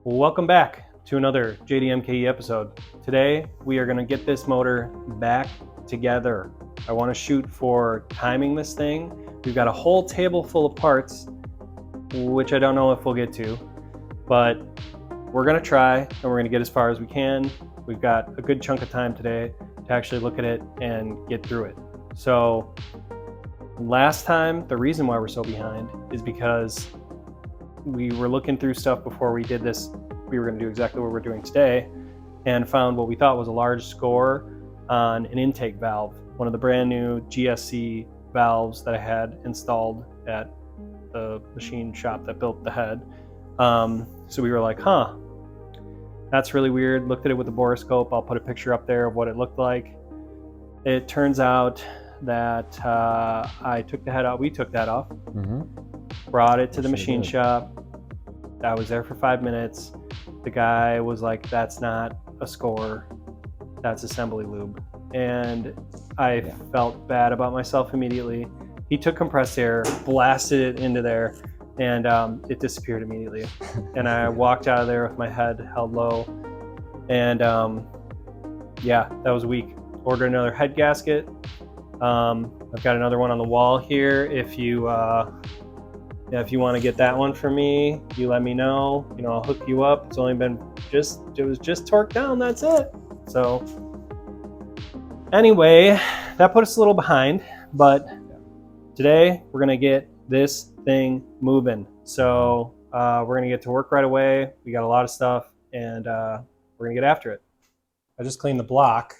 Welcome back to another JDMKE episode. Today we are going to get this motor back together. I want to shoot for timing this thing. We've got a whole table full of parts, which I don't know if we'll get to, but we're going to try and we're going to get as far as we can. We've got a good chunk of time today to actually look at it and get through it. So last time, the reason why we're so behind is because we were looking through stuff before we did this. We were going to do exactly what we're doing today and found what we thought was a large score on an intake valve, one of the brand new GSC valves that I had installed at the machine shop that built the head. So we were like, that's really weird. Looked at it with the borescope. I'll put a picture up there of what it looked like. It turns out that I took the head out. We took that off. Brought it to the machine shop. I was there for 5 minutes. The guy was like, that's not a score, that's assembly lube. And I felt bad about myself immediately. He took compressed air, blasted it into there, and it disappeared immediately. And I walked out of there with my head held low. And yeah, that was weak. Ordered another head gasket. I've got another one on the wall here. If you want to get that one for me, you let me know. I'll hook you up. It's only been it was just torqued down. That's it. So anyway, that put us a little behind, but today we're gonna get this thing moving. So we're gonna get to work right away. We got a lot of stuff, and we're gonna get after it. I just cleaned the block,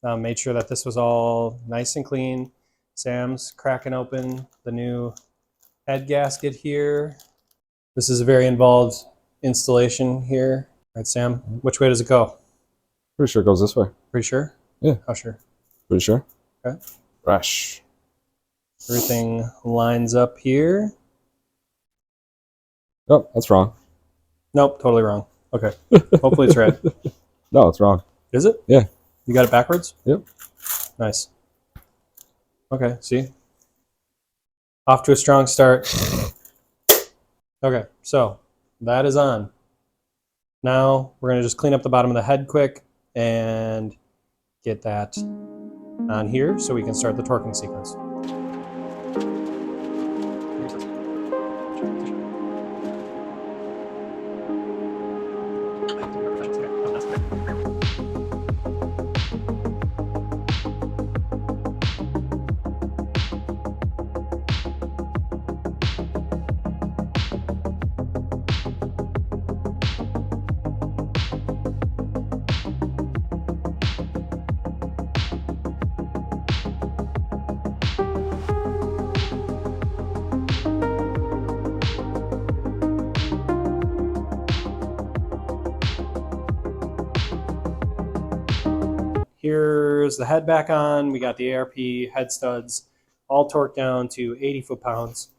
made sure that this was all nice and clean. Sam's cracking open the new head gasket here. This is a very involved installation here. All right, Sam, which way does it go? Pretty sure it goes this way. Pretty sure? Yeah. How sure? Pretty sure. Okay. Fresh. Everything lines up here. Oh, that's wrong. Nope, totally wrong. Okay. Hopefully it's right. No, it's wrong. Is it? Yeah. You got it backwards? Yep. Nice. Okay, see? Off to a strong start. Okay, so that is on. Now we're gonna just clean up the bottom of the head quick and get that on here so we can start the torquing sequence. Here's the head back on. We got the ARP head studs all torqued down to 80 foot-pounds.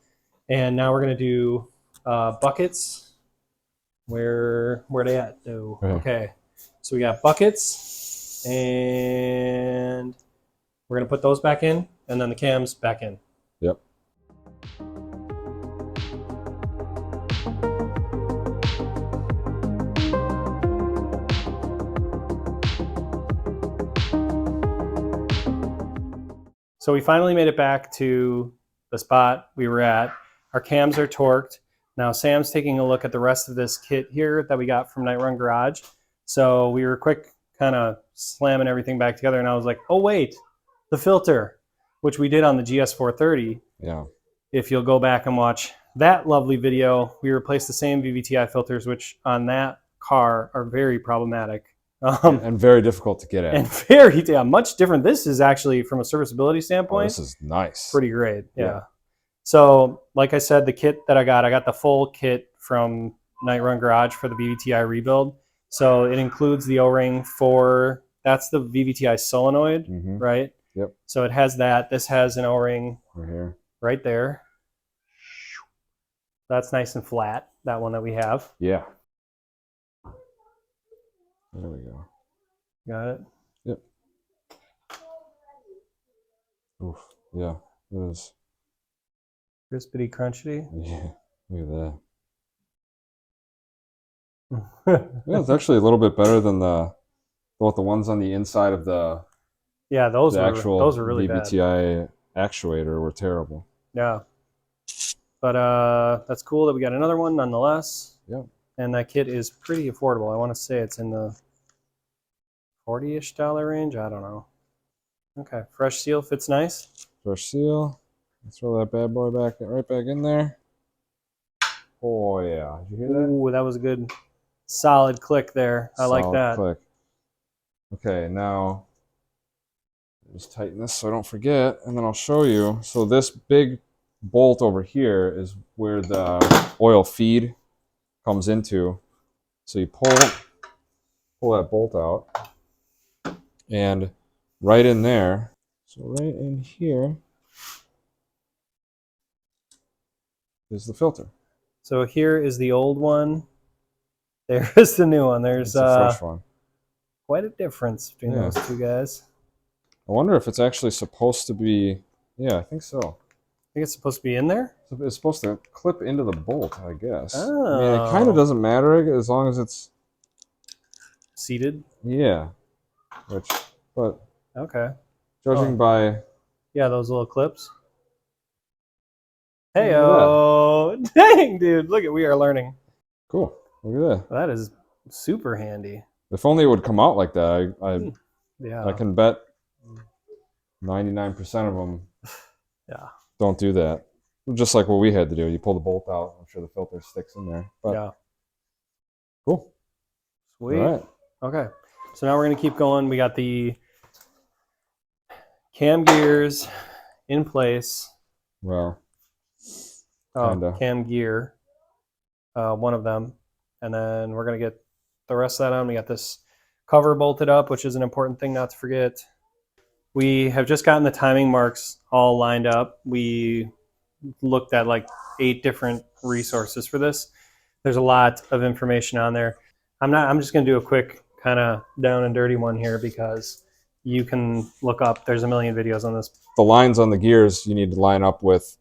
And now we're gonna do buckets. Where are they at? Oh, okay. So we got buckets, and we're gonna put those back in, and then the cams back in. Yep. So we finally made it back to the spot we were at. Our cams are torqued. Now Sam's taking a look at the rest of this kit here that we got from Night Run Garage. So we were quick kind of slamming everything back together, and I was like, oh wait, the filter, which we did on the GS430. Yeah. If you'll go back and watch that lovely video, we replaced the same VVTi filters, which on that car are very problematic. And very difficult to get at. And much different. This is actually, from a serviceability standpoint, this is nice. pretty great. Yeah. So, like I said, the kit that I got the full kit from Night Run Garage for the VVTi rebuild. So it includes the O-ring for, that's the VVTi solenoid, right? Yep. So it has that. This has an O-ring right here, right there. That's nice and flat, that one that we have. Yeah. There we go. Got it? Yep. Oof. Yeah. It was. Crispity, crunchy. Yeah. Look at that. Yeah, it's actually a little bit better than the ones on the inside of the Yeah, those actual were really bad. VVTi actuator were terrible. Yeah. But that's cool that we got another one nonetheless. Yep. And that kit is pretty affordable. I want to say it's in the $40-ish range. I don't know. Okay, fresh seal fits nice. Fresh seal. Throw that bad boy right back in there. Oh yeah, did you hear that? Ooh, that was a good, solid click there. I like that. Click. Okay, now just tighten this so I don't forget, and then I'll show you. So this big bolt over here is where the oil feed comes into. So you pull that bolt out, and right in there, so right in here is the filter. So here is the old one. There is the new one. There's a fresh one. Quite a difference between those two guys. I wonder if it's actually supposed to be. Yeah, I think so. I think it's supposed to be in there? It's supposed to clip into the bolt, I guess. Oh. I mean, it kind of doesn't matter as long as it's seated. Yeah. But okay. Judging by those little clips. Hey-oh! Dang, dude! Look at we are learning. Cool. Look at that. That is super handy. If only it would come out like that. I can bet 99% of them don't do that. Just like what we had to do. You pull the bolt out. I'm sure the filter sticks in there. But cool. Sweet. All right. Okay. So now we're going to keep going. We got the cam gears in place. Well, cam gear, one of them. And then we're going to get the rest of that on. We got this cover bolted up, which is an important thing not to forget. We have just gotten the timing marks all lined up. We looked at like 8 different resources for this. There's a lot of information on there. I'm just going to do a quick kind of down and dirty one here because you can look up. There's a million videos on this. The lines on the gears you need to line up with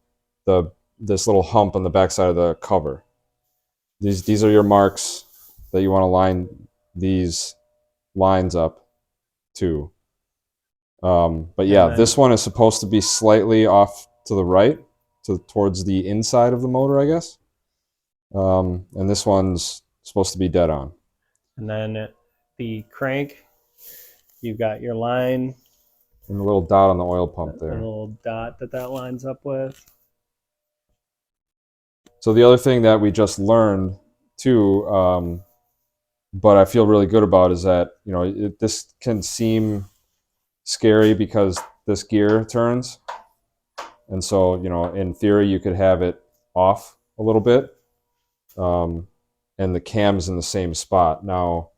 this little hump on the backside of the cover. These are your marks that you want to line these lines up to. But yeah, this one is supposed to be slightly off to the right, towards the inside of the motor, I guess. And this one's supposed to be dead on. And then the crank, you've got your line. And the little dot on the oil pump there. The little dot that lines up with. So the other thing that we just learned too, but I feel really good about, is that, you know, this can seem scary because this gear turns. And so, you know, in theory, you could have it off a little bit. And the cam's in the same spot. Now,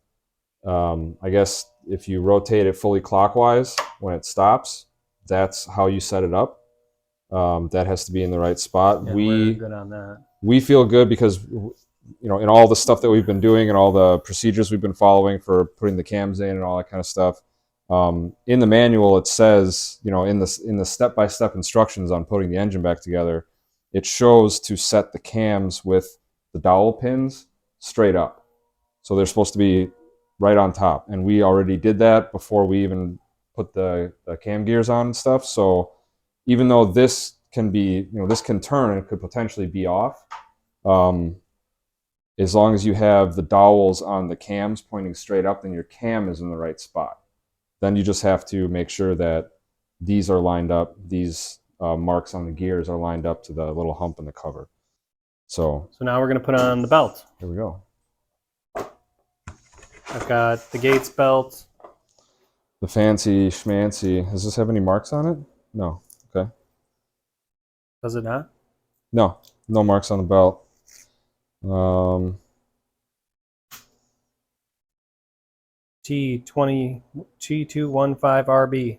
I guess if you rotate it fully clockwise when it stops, that's how you set it up. That has to be in the right spot. Yeah, we're good on that. We feel good because, you know, in all the stuff that we've been doing and all the procedures we've been following for putting the cams in and all that kind of stuff, in the manual it says, you know, in the step-by-step instructions on putting the engine back together, it shows to set the cams with the dowel pins straight up. So they're supposed to be right on top. And we already did that before we even put the cam gears on and stuff. So even though this can be, you know, this can turn and it could potentially be off, as long as you have the dowels on the cams pointing straight up, then your cam is in the right spot. Then you just have to make sure that these are lined up, these marks on the gears are lined up to the little hump in the cover. So now we're going to put on the belt. Here we go. I've got the Gates belt. The fancy schmancy. Does this have any marks on it? No. Okay. Does it not? No. No marks on the belt. T215RB.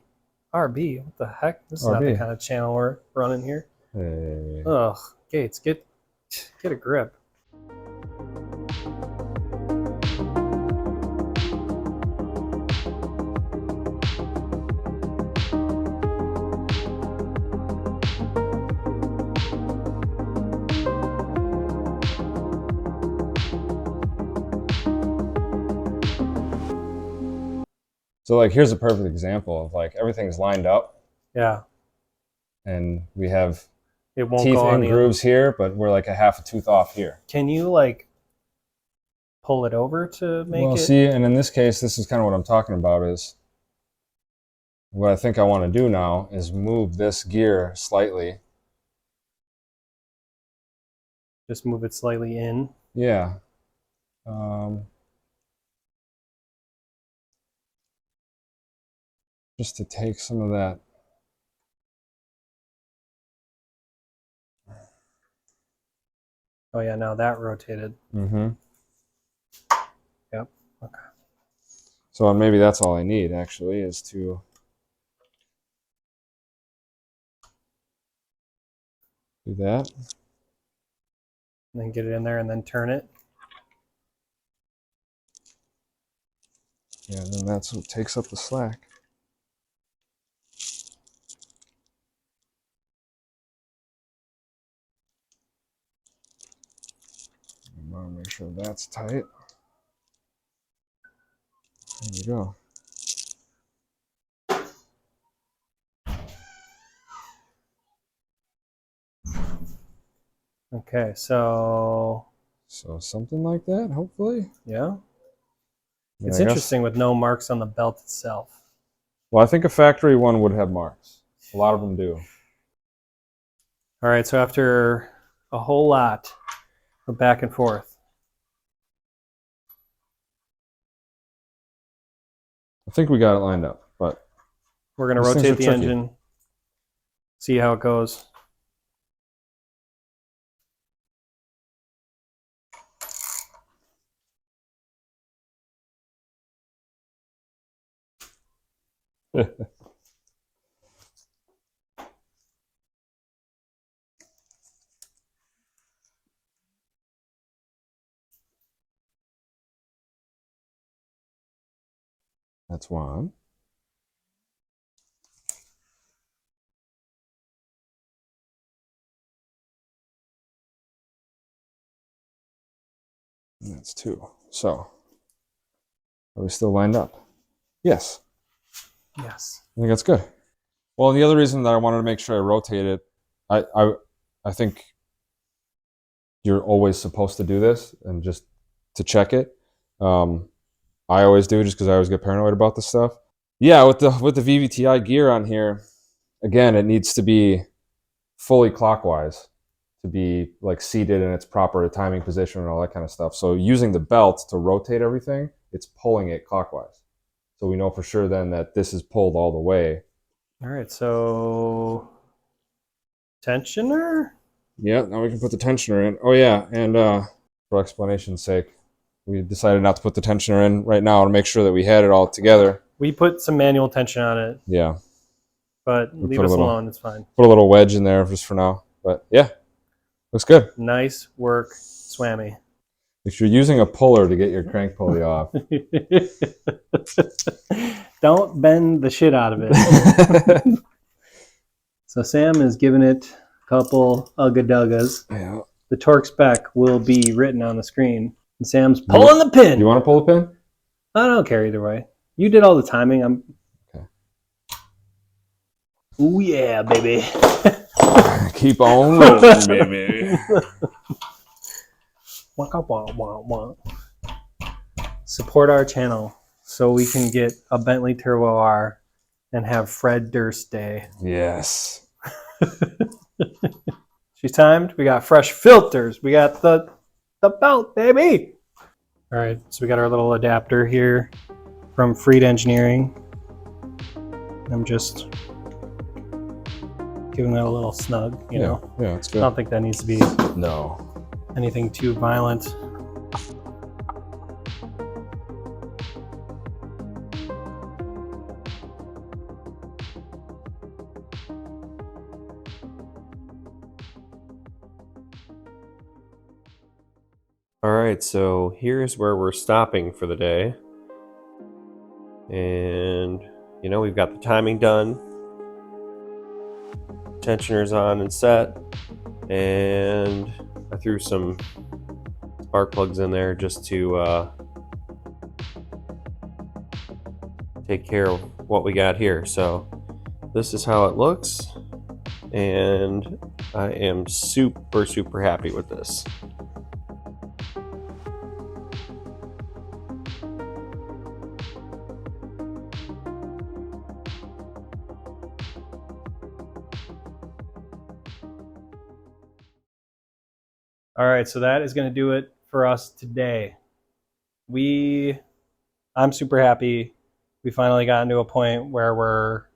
RB? What the heck? This is not the kind of channel we're running here. Hey. Ugh. Gates, get a grip. So like here's a perfect example of like everything's lined up Yeah. and we have It won't teeth go on in the grooves here, but we're like a half a tooth off here. Can you like pull it over to make Well, it? see, and in this case, this is kind of what I'm talking about is what I think I want to do now is move this gear slightly. Just move it slightly in. Yeah. Just to take some of that. Oh yeah, now that rotated. Mm-hmm. Yep. Okay. So maybe that's all I need actually is to do that. And then get it in there and then turn it. Yeah, then that's what takes up the slack. I want to make sure that's tight. There we go. Okay, so something like that, hopefully. yeah. Yeah, It's I guess. interesting with no marks on the belt itself. Well, I think a factory one would have marks. A lot of them do. All right, so after a whole lot of back and forth, I think we got it lined up, but we're going to these things rotate are the tricky. engine, see how it goes. That's one. And that's two. So, are we still lined up? Yes. Yes. I think that's good. Well, the other reason that I wanted to make sure I rotate it, I think you're always supposed to do this and just to check it. I always do just because I always get paranoid about this stuff. Yeah, with the VVTi gear on here, again, it needs to be fully clockwise to be like seated in its proper timing position and all that kind of stuff. So using the belt to rotate everything, it's pulling it clockwise. So we know for sure then that this is pulled all the way. All right, so tensioner? Yeah, now we can put the tensioner in. Oh yeah, and for explanation's sake, we decided not to put the tensioner in right now to make sure that we had it all together. We put some manual tension on it, Yeah. but leave us alone, it's fine. Put a little wedge in there just for now. But yeah, looks good. Nice work, Swammy. If you're using a puller to get your crank pulley off. Don't bend the shit out of it. So Sam is giving it a couple ugga-duggas. Yeah. The torque spec will be written on the screen. And Sam's pulling the pin. You want to pull the pin? I don't care either way. You did all the timing. I'm. Okay. Ooh yeah, baby. Keep on rolling, baby. Support our channel so we can get a Bentley Turbo R and have Fred Durst Day. Yes. She's timed. We got fresh filters. We got the belt, baby. All right, so we got our little adapter here from Freed Engineering. I'm just giving that a little snug, you know. Yeah, that's I good. don't think that needs to be anything too violent. All right, so here's where we're stopping for the day. And, you know, we've got the timing done. Tensioner's on and set. And I threw some spark plugs in there just to take care of what we got here. So this is how it looks, and I am super happy with this. All right, so that is going to do it for us today. I'm super happy. We finally gotten to a point where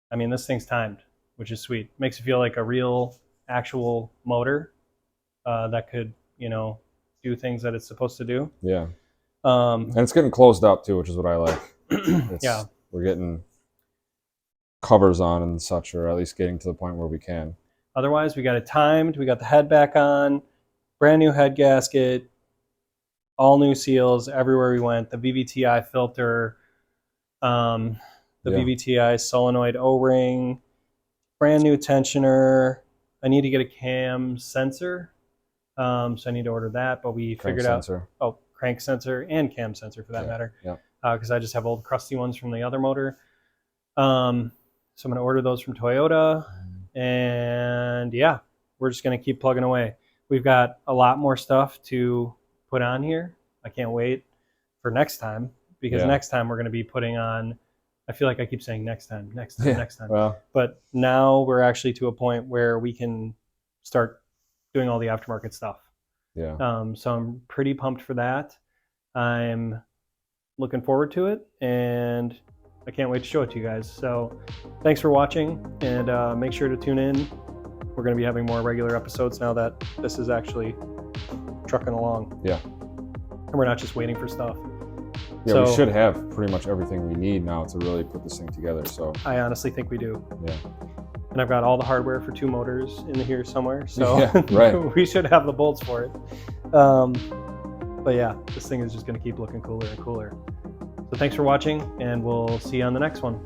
this thing's timed, which is sweet. Makes it feel like a real, actual motor that could, do things that it's supposed to do. Yeah. And it's getting closed up too, which is what I like. Yeah. We're getting covers on and such, or at least getting to the point where we can. Otherwise, we got it timed. We got the head back on, brand new head gasket, all new seals everywhere we went. The VVTi filter, the VVTi solenoid O-ring, brand new tensioner. I need to get a cam sensor, so I need to order that. But we figured out crank sensor and cam sensor for that matter. Yeah. Because I just have old crusty ones from the other motor. So I'm going to order those from Toyota. And yeah, we're just going to keep plugging away. We've got a lot more stuff to put on here. I can't wait for next time, because next time we're going to be putting on, I feel like I keep saying next time. Well, but now we're actually to a point where we can start doing all the aftermarket stuff. Yeah. So I'm pretty pumped for that. I'm looking forward to it, and I can't wait to show it to you guys. So thanks for watching, and make sure to tune in. We're going to be having more regular episodes now that this is actually trucking along. Yeah. And we're not just waiting for stuff. Yeah, so, we should have pretty much everything we need now to really put this thing together. So I honestly think we do. Yeah. And I've got all the hardware for 2 motors in here somewhere. So yeah, right. we should have the bolts for it. But yeah, this thing is just going to keep looking cooler and cooler. So thanks for watching, and we'll see you on the next one.